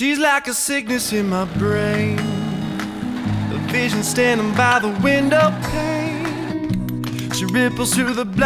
She's like a sickness in my brain, a vision standing by the window pane. She ripples through the blinds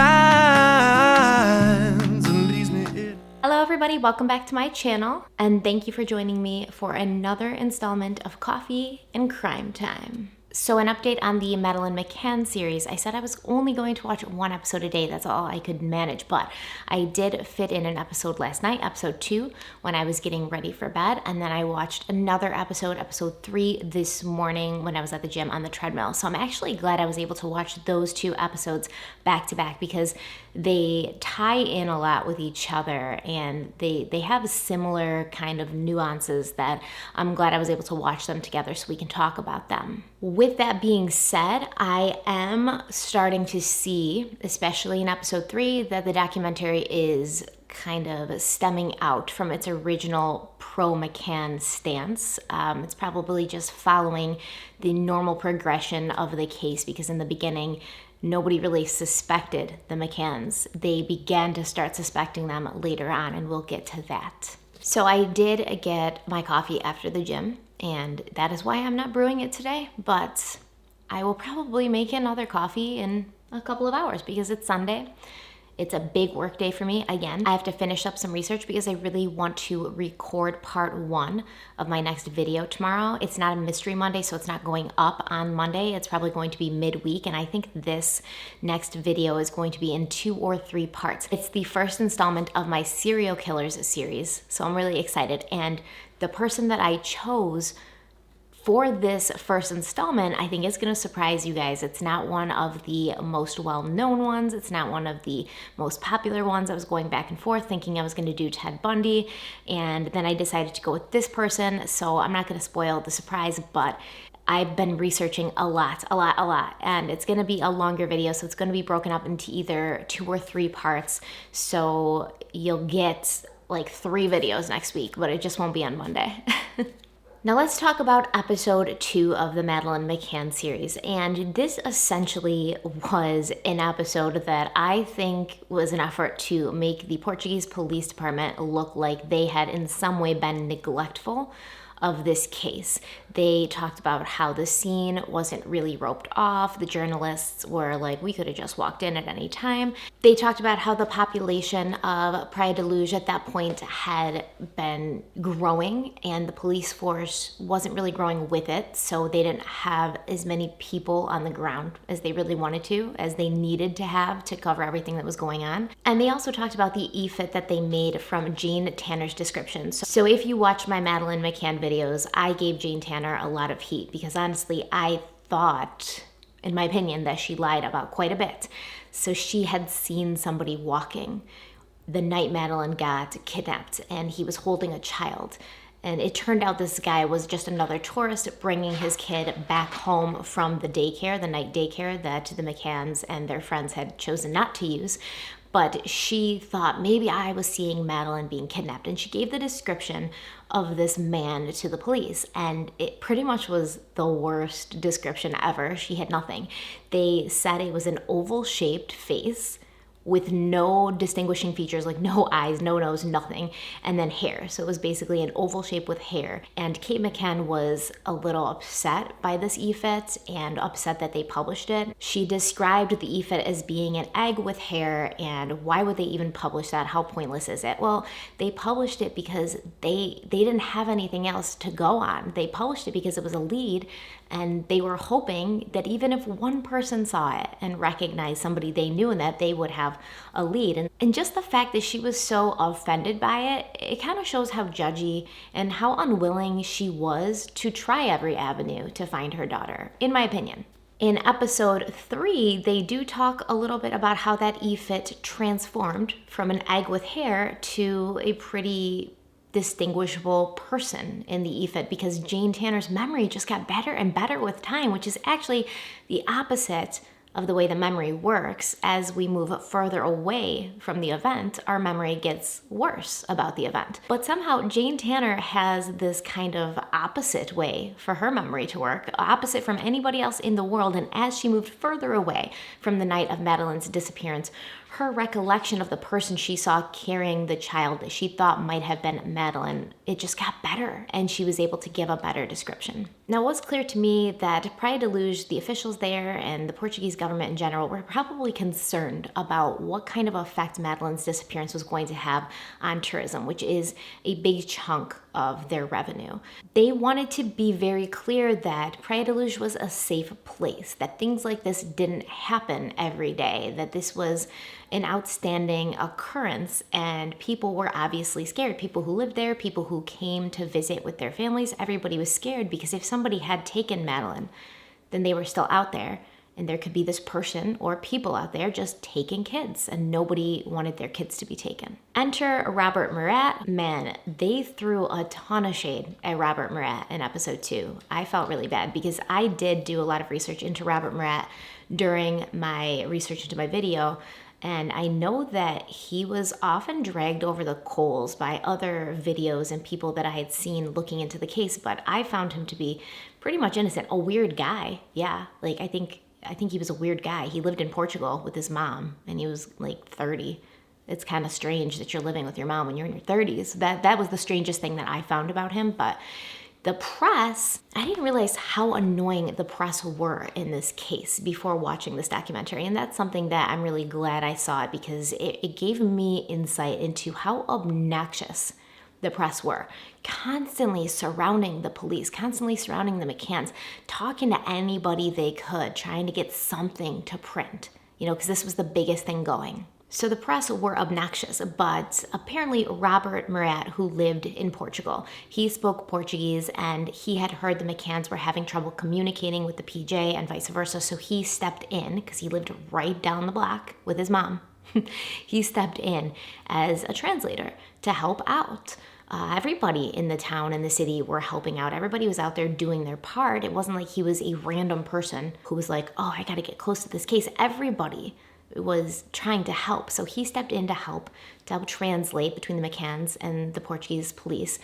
and leaves me in. Hello everybody, welcome back to my channel, and thank you for joining me for another installment of Coffee and Crime Time. So an update on the Madeleine McCann series. I said I was only going to watch one episode a day. That's all I could manage. But I did fit in an episode last night, episode 2, when I was getting ready for bed. And then I watched another episode, episode 3, this morning when I was at the gym on the treadmill. So I'm actually glad I was able to watch those 2 episodes back to back because they tie in a lot with each other and they have similar kind of nuances that I'm glad I was able to watch them together so we can talk about them. With that being said, I am starting to see, especially in episode 3, that the documentary is kind of stemming out from its original pro-McCann stance. It's probably just following the normal progression of the case because in the beginning, nobody really suspected the McCanns. They began to start suspecting them later on, and we'll get to that. So I did get my coffee after the gym, and that is why I'm not brewing it today, but I will probably make another coffee in a couple of hours because it's Sunday. It's a big work day for me. Again, I have to finish up some research because I really want to record part 1 of my next video tomorrow. It's not a Mystery Monday, so it's not going up on Monday. It's probably going to be midweek, and I think this next video is going to be in 2 or 3 parts. It's the first installment of my Serial Killers series, so I'm really excited. And the person that I chose for this first installment, I think it's gonna surprise you guys. It's not one of the most well-known ones. It's not one of the most popular ones. I was going back and forth thinking I was gonna do Ted Bundy, and then I decided to go with this person, so I'm not gonna spoil the surprise, but I've been researching a lot, and it's gonna be a longer video, so it's gonna be broken up into either 2 or 3 parts, so you'll get like 3 videos next week, but it just won't be on Monday. Now let's talk about episode 2 of the Madeleine McCann series. And this essentially was an episode that I think was an effort to make the Portuguese police department look like they had in some way been neglectful of this case. They talked about how the scene wasn't really roped off. The journalists were like, we could have just walked in at any time. They talked about how the population of Praia de Luz at that point had been growing and the police force wasn't really growing with it, so they didn't have as many people on the ground as they really wanted to, as they needed to have to cover everything that was going on. And they also talked about the e-fit that they made from Jane Tanner's description. So if you watch my Madeleine McCann videos, I gave Jane Tanner a lot of heat because honestly, I thought, in my opinion, that she lied about quite a bit. So she had seen somebody walking the night Madeleine got kidnapped, and he was holding a child. And it turned out this guy was just another tourist bringing his kid back home from the daycare, the night daycare that the McCanns and their friends had chosen not to use. But she thought maybe I was seeing Madeleine being kidnapped, and she gave the description of this man to the police, and it pretty much was the worst description ever. She had nothing. They said it was an oval-shaped face with no distinguishing features, like no eyes, no nose, nothing, and then hair. So it was basically an oval shape with hair. And Kate McCann was a little upset by this e-fit and upset that they published it. She described the e-fit as being an egg with hair, and why would they even publish that? How pointless is it? Well, they published it because they didn't have anything else to go on. They published it because it was a lead, and they were hoping that even if one person saw it and recognized somebody they knew, and that they would have a lead. And just the fact that she was so offended by it, it kind of shows how judgy and how unwilling she was to try every avenue to find her daughter, in my opinion. In episode 3, they do talk a little bit about how that e-fit transformed from an egg with hair to a pretty distinguishable person in the e-fit because Jane Tanner's memory just got better and better with time, which is actually the opposite of the way the memory works. As we move further away from the event, our memory gets worse about the event. But somehow Jane Tanner has this kind of opposite way for her memory to work, opposite from anybody else in the world. And as she moved further away from the night of Madeleine's disappearance, her recollection of the person she saw carrying the child that she thought might have been Madeleine, it just got better, and she was able to give a better description. Now, it was clear to me that Praia da Luz, the officials there, and the Portuguese government in general were probably concerned about what kind of effect Madeleine's disappearance was going to have on tourism, which is a big chunk of their revenue. They wanted to be very clear that Praia da Luz was a safe place, that things like this didn't happen every day, that this was an outstanding occurrence, and people were obviously scared. People who lived there, people who came to visit with their families, everybody was scared because if somebody had taken Madeleine, then they were still out there, and there could be this person or people out there just taking kids, and nobody wanted their kids to be taken. Enter Robert Murat. Man, they threw a ton of shade at Robert Murat in episode 2. I felt really bad because I did do a lot of research into Robert Murat during my research into my video, and I know that he was often dragged over the coals by other videos and people that I had seen looking into the case, but I found him to be pretty much innocent. A weird guy, yeah. Like, I think he was a weird guy. He lived in Portugal with his mom, and he was like 30. It's kind of strange that you're living with your mom when you're in your 30s. That was the strangest thing that I found about him, but the press, I didn't realize how annoying the press were in this case before watching this documentary. And that's something that I'm really glad I saw it because it gave me insight into how obnoxious the press were, constantly surrounding the police, constantly surrounding the McCanns, talking to anybody they could, trying to get something to print, because this was the biggest thing going. So the press were obnoxious, but apparently Robert Murat, who lived in Portugal, he spoke Portuguese and he had heard the McCanns were having trouble communicating with the PJ and vice versa, so he stepped in, because he lived right down the block with his mom. He stepped in as a translator to help out. Everybody in the town and the city were helping out. Everybody was out there doing their part. It wasn't like he was a random person who was like, oh, I gotta get close to this case. Everybody was trying to help. So he stepped in to help translate between the McCanns and the Portuguese police.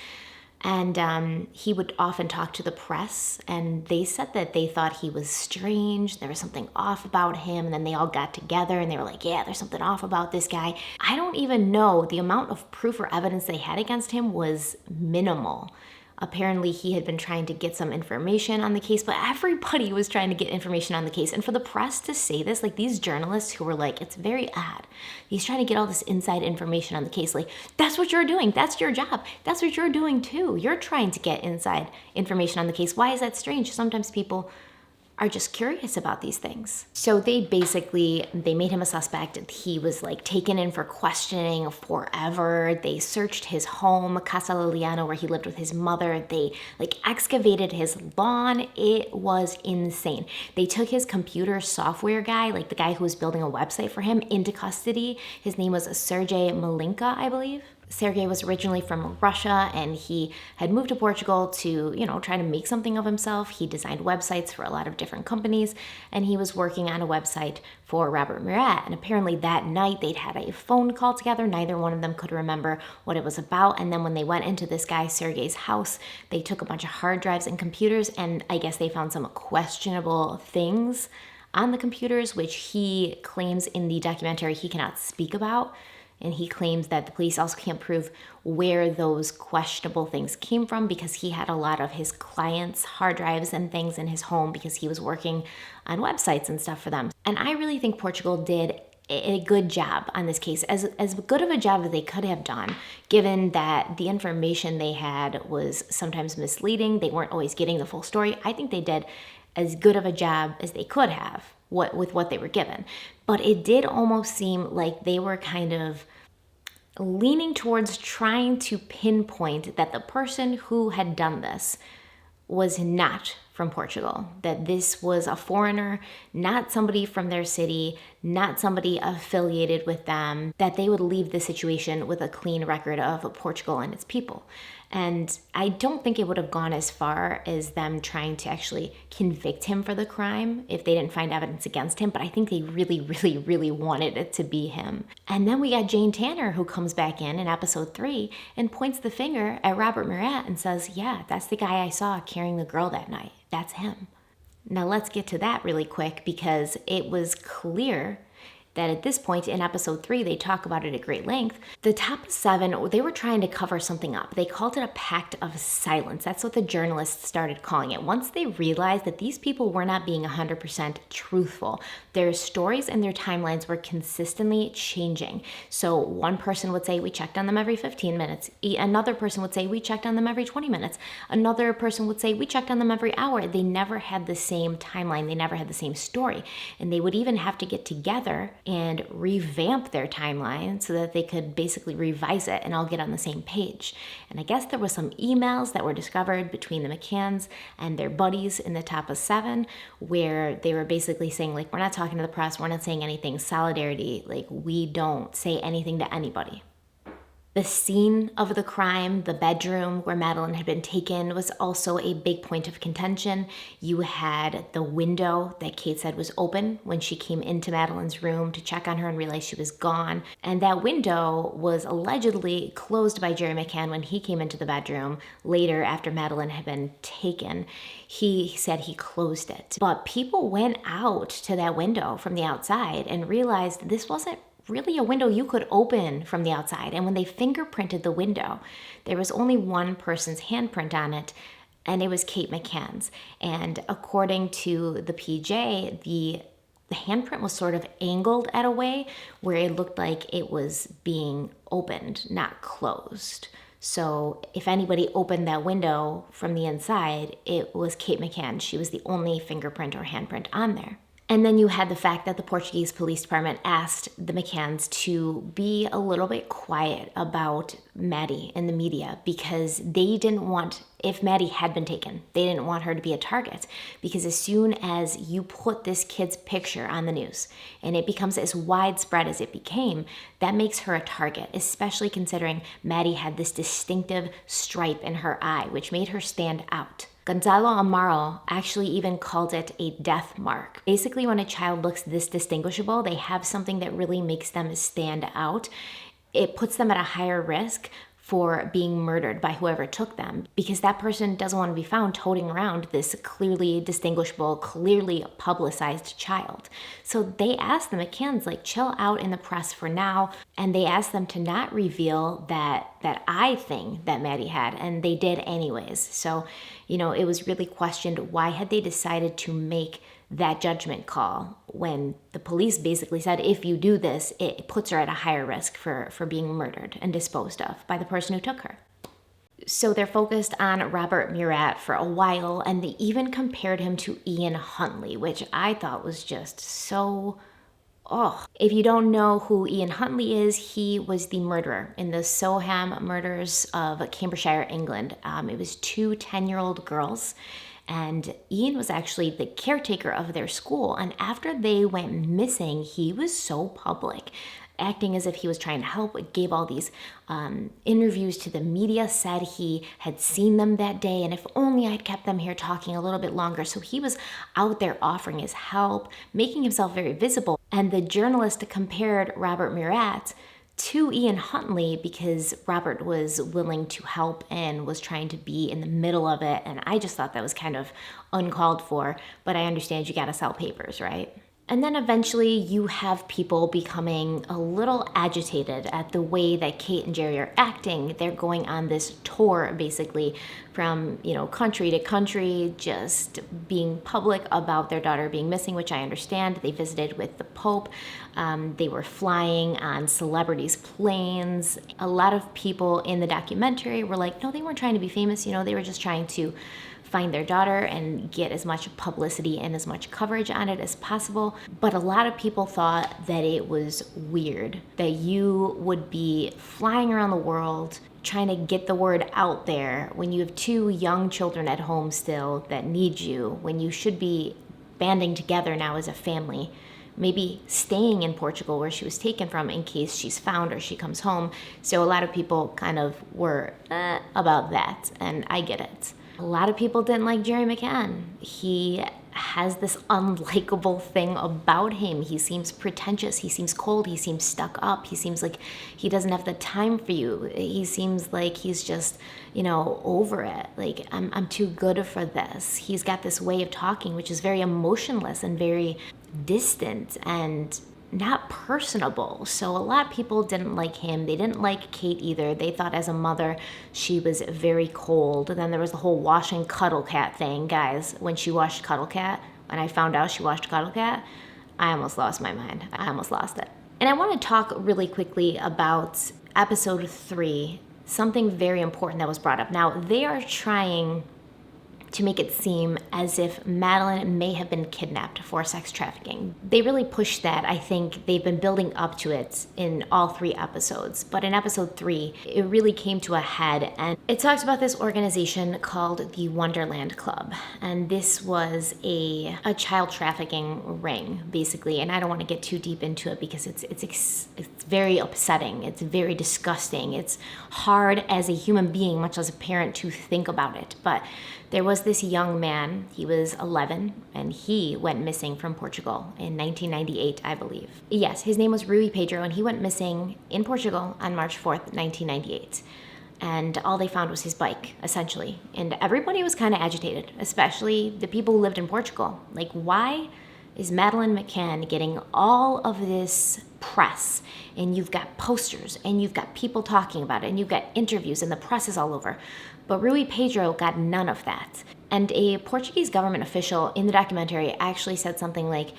And he would often talk to the press, and they said that they thought he was strange. There was something off about him, and then they all got together and they were like, yeah, there's something off about this guy. I don't even know. The amount of proof or evidence they had against him was minimal. Apparently, he had been trying to get some information on the case, but everybody was trying to get information on the case. And for the press to say this, like these journalists who were like, it's very odd. He's trying to get all this inside information on the case. Like, that's what you're doing. That's your job. That's what you're doing too. You're trying to get inside information on the case. Why is that strange? Sometimes people are just curious about these things. So they made him a suspect. He was like taken in for questioning forever. They searched his home, Casa Liliana, where he lived with his mother. They like excavated his lawn. It was insane. They took his computer software guy, like the guy who was building a website for him, into custody. His name was Sergei Malinka, I believe. Sergei was originally from Russia, and he had moved to Portugal to, try to make something of himself. He designed websites for a lot of different companies, and he was working on a website for Robert Murat. And apparently that night they'd had a phone call together. Neither one of them could remember what it was about. And then when they went into this guy Sergei's house, they took a bunch of hard drives and computers, and I guess they found some questionable things on the computers, which he claims in the documentary he cannot speak about. And he claims that the police also can't prove where those questionable things came from because he had a lot of his clients' hard drives and things in his home because he was working on websites and stuff for them. And I really think Portugal did a good job on this case, as good of a job as they could have done, given that the information they had was sometimes misleading. They weren't always getting the full story. I think they did as good of a job as they could have with what they were given. But it did almost seem like they were kind of leaning towards trying to pinpoint that the person who had done this was not from Portugal, that this was a foreigner, not somebody from their city, not somebody affiliated with them, that they would leave the situation with a clean record of Portugal and its people. And I don't think it would have gone as far as them trying to actually convict him for the crime if they didn't find evidence against him, but I think they really, really, really wanted it to be him. And then we got Jane Tanner, who comes back in episode 3 and points the finger at Robert Murat and says, yeah, that's the guy I saw carrying the girl that night. That's him. Now let's get to that really quick, because it was clear that at this point in episode 3, they talk about it at great length. The top 7, they were trying to cover something up. They called it a pact of silence. That's what the journalists started calling it. Once they realized that these people were not being 100% truthful, their stories and their timelines were consistently changing. So one person would say, we checked on them every 15 minutes. Another person would say, we checked on them every 20 minutes. Another person would say, we checked on them every hour. They never had the same timeline. They never had the same story. And they would even have to get together and revamp their timeline so that they could basically revise it and all get on the same page. And I guess there was some emails that were discovered between the McCanns and their buddies in the top of 7 where they were basically saying, like, we're not talking to the press, we're not saying anything, solidarity, like, we don't say anything to anybody. The scene of the crime, the bedroom where Madeleine had been taken, was also a big point of contention. You had the window that Kate said was open when she came into Madeleine's room to check on her and realized she was gone. And that window was allegedly closed by Jerry McCann when he came into the bedroom later after Madeleine had been taken. He said he closed it. But people went out to that window from the outside and realized this wasn't really a window you could open from the outside. And when they fingerprinted the window, there was only one person's handprint on it, and it was Kate McCann's. And according to the PJ, the handprint was sort of angled at a way where it looked like it was being opened, not closed. So if anybody opened that window from the inside, it was Kate McCann. She was the only fingerprint or handprint on there. And then you had the fact that the Portuguese police department asked the McCanns to be a little bit quiet about Maddie in the media because they didn't want, if Maddie had been taken, they didn't want her to be a target. Because as soon as you put this kid's picture on the news and it becomes as widespread as it became, that makes her a target, especially considering Maddie had this distinctive stripe in her eye, which made her stand out. Gonzalo Amaro actually even called it a death mark. Basically, when a child looks this distinguishable, they have something that really makes them stand out. It puts them at a higher risk for being murdered by whoever took them, because that person doesn't want to be found toting around this clearly distinguishable, clearly publicized child. So they asked the McCanns, like, chill out in the press for now, and they asked them to not reveal that eye thing that Maddie had, and they did anyways. So, it was really questioned, why had they decided to make that judgment call when the police basically said, if you do this, it puts her at a higher risk for being murdered and disposed of by the person who took her. So they're focused on Robert Murat for a while, and they even compared him to Ian Huntley, which I thought was just so... If you don't know who Ian Huntley is, he was the murderer in the Soham murders of Cambridgeshire, England. It was 2 10-year-old girls. And Ian was actually the caretaker of their school. And after they went missing, he was so public, acting as if he was trying to help, gave all these interviews to the media, said he had seen them that day, and if only I'd kept them here talking a little bit longer. So he was out there offering his help, making himself very visible. And the journalist compared Robert Murat to Ian Huntley because Robert was willing to help and was trying to be in the middle of it. And I just thought that was kind of uncalled for, but I understand you gotta sell papers, right? And then eventually you have people becoming a little agitated at the way that Kate and Jerry are acting. They're going on this tour basically from, country to country, just being public about their daughter being missing, which I understand. They visited with the Pope. They were flying on celebrities' planes. A lot of people in the documentary were like, no, they weren't trying to be famous. They were just trying to find their daughter and get as much publicity and as much coverage on it as possible. But a lot of people thought that it was weird that you would be flying around the world trying to get the word out there when you have 2 young children at home still that need you, when you should be banding together now as a family, maybe staying in Portugal where she was taken from in case she's found or she comes home. So a lot of people kind of were about that, and I get it. A lot of people didn't like Jerry McCann. He has this unlikable thing about him. He seems pretentious. He seems cold. He seems stuck up. He seems like he doesn't have the time for you. He seems like he's just, over it. Like, I'm too good for this. He's got this way of talking, which is very emotionless and very distant. And not personable. So a lot of people didn't like him. They didn't like Kate either. They thought as a mother, she was very cold. And then there was the whole washing Cuddle Cat thing. Guys, when she washed Cuddle Cat, when I found out she washed Cuddle Cat, I almost lost my mind. I almost lost it. And I want to talk really quickly about episode 3, something very important that was brought up. Now, they are trying to make it seem as if Madeleine may have been kidnapped for sex trafficking. They really pushed that. I think they've been building up to it in all 3 episodes. But in episode 3, it really came to a head. And it talks about this organization called the Wonderland Club. And this was a child trafficking ring, basically. And I don't want to get too deep into it because it's very upsetting. It's very disgusting. It's hard as a human being, much as a parent, to think about it. But there was this young man, he was 11, and he went missing from Portugal in 1998, I believe. Yes, his name was Rui Pedro, and he went missing in Portugal on March 4th, 1998. And all they found was his bike, essentially. And everybody was kind of agitated, especially the people who lived in Portugal. Like, why is Madeleine McCann getting all of this press? And you've got posters, and you've got people talking about it, and you've got interviews, and the press is all over. But Rui Pedro got none of that. And a Portuguese government official in the documentary actually said something like,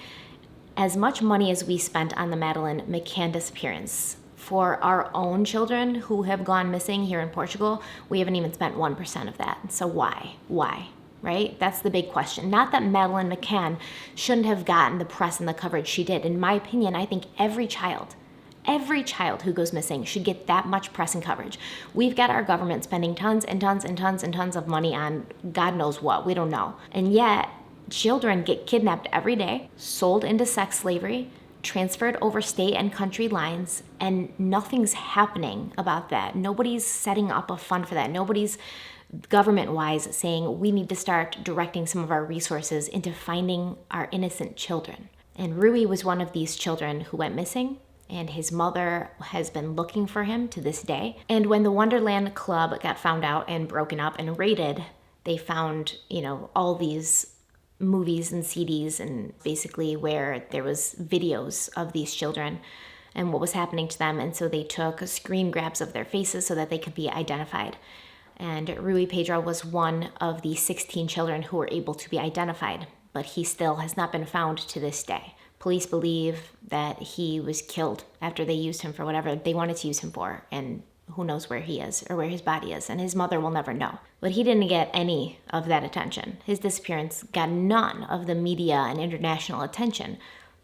as much money as we spent on the Madeleine McCann disappearance, for our own children who have gone missing here in Portugal, we haven't even spent 1% of that. So why? Why? Right? That's the big question. Not that Madeleine McCann shouldn't have gotten the press and the coverage she did. In my opinion, I think every child who goes missing should get that much press and coverage. We've got our government spending tons and tons and tons and tons of money on God knows what. We don't know. And yet, children get kidnapped every day, sold into sex slavery, transferred over state and country lines, and nothing's happening about that. Nobody's setting up a fund for that. Nobody's government-wise saying we need to start directing some of our resources into finding our innocent children. And Rui was one of these children who went missing, and his mother has been looking for him to this day. And when the Wonderland Club got found out and broken up and raided, they found, all these movies and CDs, and basically where there was videos of these children and what was happening to them. And so they took screen grabs of their faces so that they could be identified. And Rui Pedro was one of the 16 children who were able to be identified, but he still has not been found to this day. Police believe that he was killed after they used him for whatever they wanted to use him for, and who knows where he is or where his body is, and his mother will never know. But he didn't get any of that attention. His disappearance got none of the media and international attention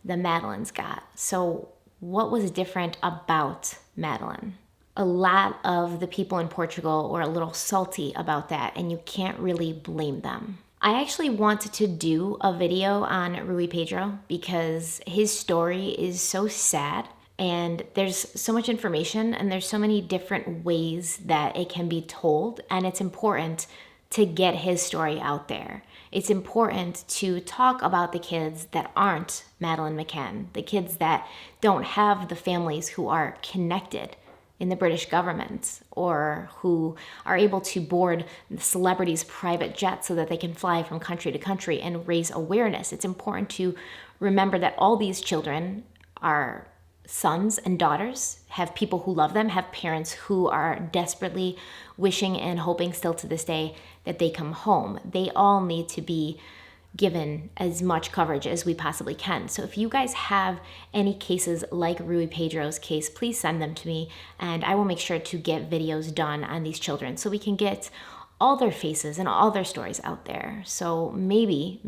that Madeleine's got. So what was different about Madeleine? A lot of the people in Portugal were a little salty about that, and you can't really blame them. I actually wanted to do a video on Rui Pedro because his story is so sad, and there's so much information, and there's so many different ways that it can be told, and it's important to get his story out there. It's important to talk about the kids that aren't Madeleine McCann, the kids that don't have the families who are connected in the British government, or who are able to board the celebrities' private jets so that they can fly from country to country and raise awareness. It's important to remember that all these children are sons and daughters, have people who love them, have parents who are desperately wishing and hoping still to this day that they come home. They all need to be given as much coverage as we possibly can. So if you guys have any cases like Rui Pedro's case, please send them to me, and I will make sure to get videos done on these children so we can get all their faces and all their stories out there. So maybe,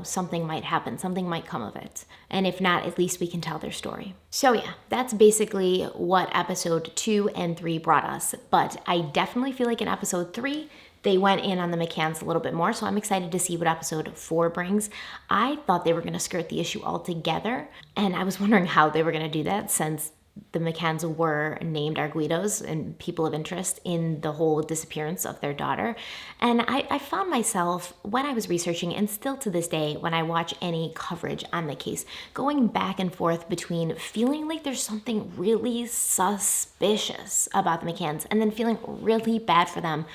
something might happen, something might come of it. And if not, at least we can tell their story. So yeah, that's basically what episode 2 and 3 brought us. But I definitely feel like in episode 3, they went in on the McCanns a little bit more, so I'm excited to see what episode 4 brings. I thought they were going to skirt the issue altogether, and I was wondering how they were going to do that since the McCanns were named Arguidos and people of interest in the whole disappearance of their daughter. And I found myself, when I was researching, and still to this day, when I watch any coverage on the case, going back and forth between feeling like there's something really suspicious about the McCanns and then feeling really bad for them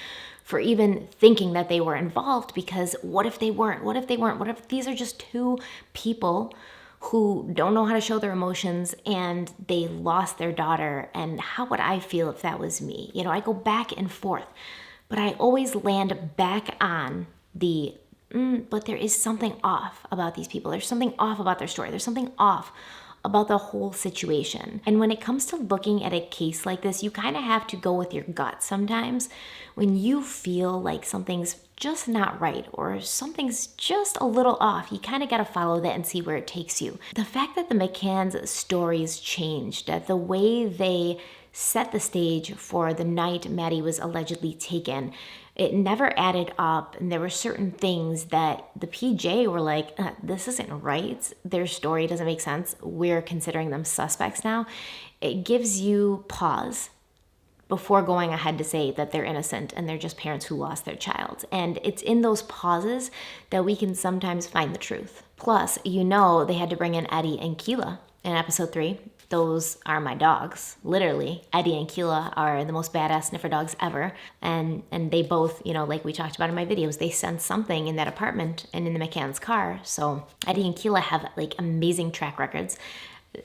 for even thinking that they were involved, because what if they weren't? What if they weren't? What if these are just two people who don't know how to show their emotions and they lost their daughter. And how would I feel if that was me? You know, I go back and forth, but I always land back on the, but there is something off about these people. There's something off about their story. There's something off about the whole situation. And when it comes to looking at a case like this, you kind of have to go with your gut sometimes. When you feel like something's just not right or something's just a little off, you kind of got to follow that and see where it takes you. The fact that the McCann's stories changed, that the way they set the stage for the night Maddie was allegedly taken, it never added up, and there were certain things that the PJ were like, this isn't right. Their story doesn't make sense. We're considering them suspects now. It gives you pause before going ahead to say that they're innocent and they're just parents who lost their child. And it's in those pauses that we can sometimes find the truth. Plus, you know, they had to bring in Eddie and Keela in episode 3. Those are my dogs. Literally, Eddie and Keela are the most badass sniffer dogs ever. And they both, you know, like we talked about in my videos, they sensed something in that apartment and in the McCann's car. So Eddie and Keela have like amazing track records.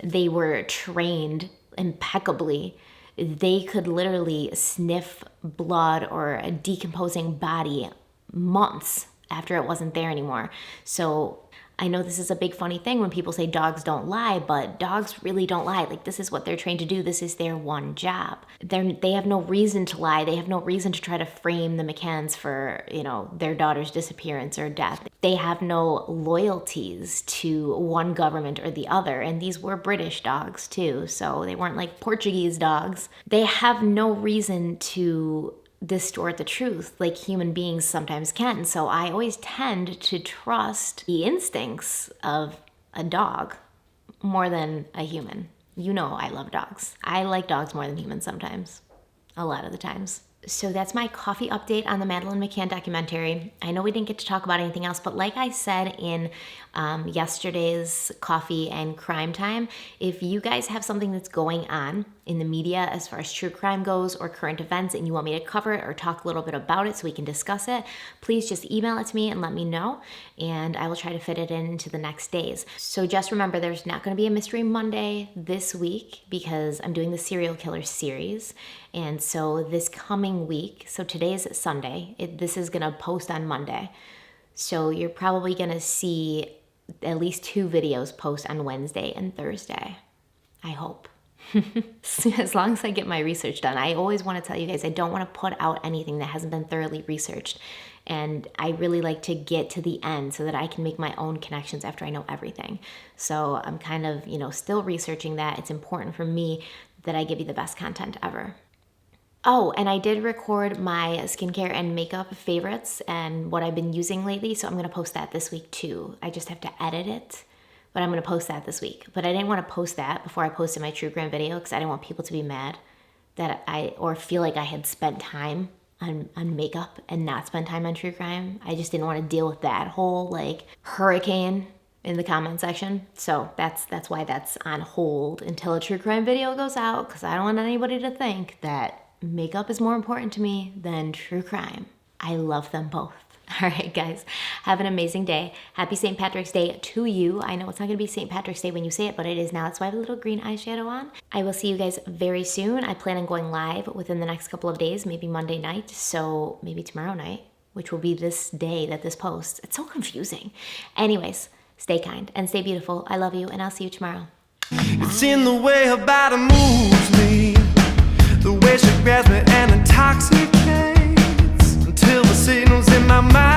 They were trained impeccably. They could literally sniff blood or a decomposing body months after it wasn't there anymore. So I know this is a big funny thing when people say dogs don't lie, but dogs really don't lie. Like, this is what they're trained to do. This is their one job. They have no reason to lie. They have no reason to try to frame the McCanns for, you know, their daughter's disappearance or death. They have no loyalties to one government or the other. And these were British dogs too, so they weren't like Portuguese dogs. They have no reason to distort the truth like human beings sometimes can. So I always tend to trust the instincts of a dog more than a human. You know, I love dogs. I like dogs more than humans sometimes, a lot of the times. So that's my coffee update on the Madeleine McCann documentary. I know we didn't get to talk about anything else, but like I said in yesterday's Coffee and Crime Time, if you guys have something that's going on in the media as far as true crime goes or current events and you want me to cover it or talk a little bit about it so we can discuss it, please just email it to me and let me know, and I will try to fit it into the next days. So just remember, there's not going to be a Mystery Monday this week because I'm doing the serial killer series. And so this coming week, so today is Sunday, this is going to post on Monday. So you're probably going to see at least 2 videos post on Wednesday and Thursday. I hope. As long as I get my research done. I always want to tell you guys, I don't want to put out anything that hasn't been thoroughly researched. And I really like to get to the end so that I can make my own connections after I know everything. So I'm kind of, you know, still researching that. It's important for me that I give you the best content ever. Oh, and I did record my skincare and makeup favorites and what I've been using lately, so I'm going to post that this week too. I just have to edit it, but I'm going to post that this week. But I didn't want to post that before I posted my true crime video because I didn't want people to be mad that or feel like I had spent time on makeup and not spent time on true crime. I just didn't want to deal with that whole like hurricane in the comment section. So that's why that's on hold until a true crime video goes out, because I don't want anybody to think that makeup is more important to me than true crime. I love them both. All right, guys, have an amazing day. Happy St. Patrick's Day to you. I know it's not going to be St. Patrick's Day when you say it, but it is now. That's why I have a little green eyeshadow on. I will see you guys very soon. I plan on going live within the next couple of days, maybe Monday night, so maybe tomorrow night, which will be this day that this posts. It's so confusing. Anyways, stay kind and stay beautiful. I love you, and I'll see you tomorrow. It's in the way her body moves me, the way she grabs me and intoxicates, until the signals in my mind